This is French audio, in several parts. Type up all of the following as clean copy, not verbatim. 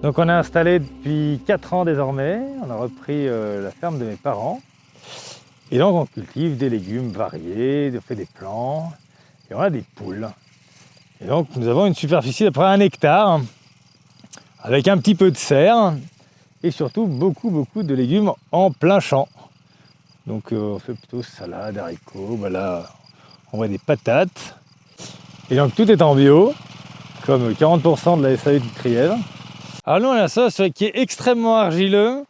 Donc on est installé depuis 4 ans désormais, on a repris la ferme de mes parents. Et donc on cultive des légumes variés, on fait des plants, et on a des poules. Et donc nous avons une superficie d'à peu près 1 hectare, avec un petit peu de serre, et surtout beaucoup de légumes en plein champ. Donc on fait plutôt salade, haricots, là on voit des patates. Et donc tout est en bio, comme 40% de la SAU de Crièvre. Alors nous on a un sol qui est extrêmement argileux,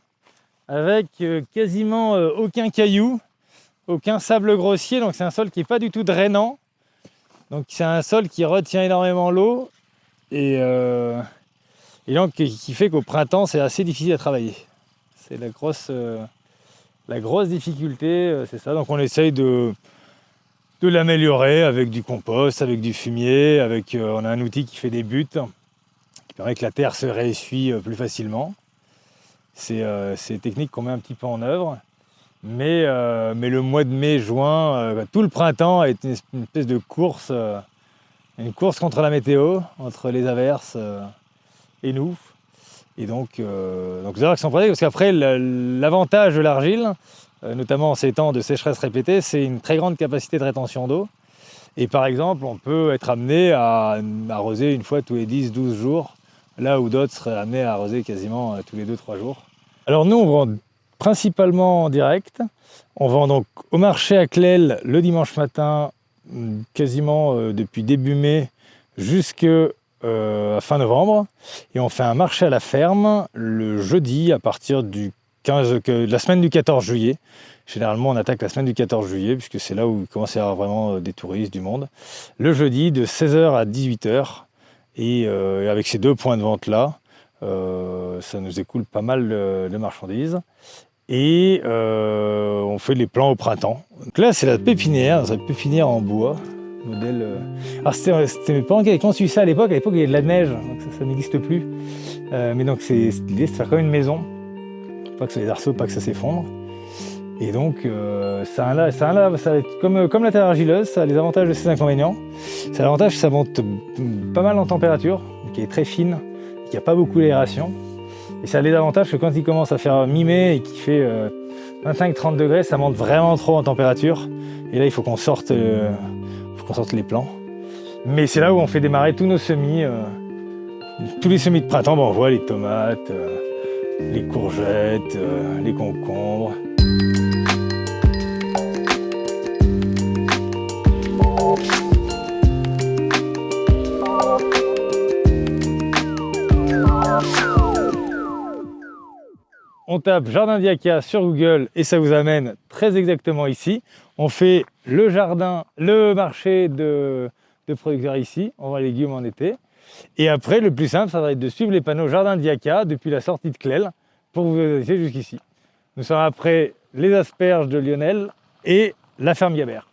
avec quasiment aucun caillou, aucun sable grossier, donc c'est un sol qui n'est pas du tout drainant. Donc c'est un sol qui retient énormément l'eau et donc qui fait qu'au printemps c'est assez difficile à travailler. C'est la grosse difficulté, c'est ça. Donc on essaye de l'améliorer avec du compost, avec du fumier, on a un outil qui fait des buttes, qui permet que la terre se réessuie plus facilement. C'est des techniques qu'on met un petit peu en œuvre. Mais le mois de mai, juin, tout le printemps est une espèce de course, une course contre la météo, entre les averses et nous. Et donc c'est vrai que c'est pratique parce qu'après, l'avantage de l'argile, notamment en ces temps de sécheresse répétée, c'est une très grande capacité de rétention d'eau. Et par exemple, on peut être amené à arroser une fois tous les 10-12 jours, là où d'autres seraient amenés à arroser quasiment tous les 2-3 jours. Alors nous, on vend principalement en direct. On vend donc au marché à Clel le dimanche matin, quasiment depuis début mai jusqu'à fin novembre. Et on fait un marché à la ferme le jeudi à partir de la semaine du 14 juillet. Généralement, on attaque la semaine du 14 juillet, puisque c'est là où il commence à y avoir vraiment des touristes, du monde. Le jeudi, de 16h à 18h. Et avec ces 2 points de vente-là, ça nous écoule pas mal de marchandises. Et on fait les plants au printemps. Donc là, c'est la pépinière en bois. Modèle. Alors, c'était mes parents qui avaient construit ça à l'époque. À l'époque, il y avait de la neige, donc ça n'existe plus. Mais donc, l'idée, c'est de faire comme une maison. Pas que ça les arceaux, pas que ça s'effondre. Et donc, ça va être comme la terre argileuse, ça a les avantages et ses inconvénients. C'est l'avantage que ça monte pas mal en température, qui est très fine, qui n'a pas beaucoup d'aération. Et ça a les avantages que quand il commence à faire mi-mai et qu'il fait 25-30 degrés, ça monte vraiment trop en température. Et là, il faut qu'on sorte les plants. Mais c'est là où on fait démarrer tous nos semis. Tous les semis de printemps, on voit les tomates, les courgettes, les concombres. On tape Jardin d'Iaka sur Google et ça vous amène très exactement ici. On fait le marché de producteurs ici, on voit les légumes en été. Et après, le plus simple, ça va être de suivre les panneaux Jardin d'Iaka depuis la sortie de Clel pour vous aider jusqu'ici. Nous sommes après les asperges de Lionel et la ferme Gabert.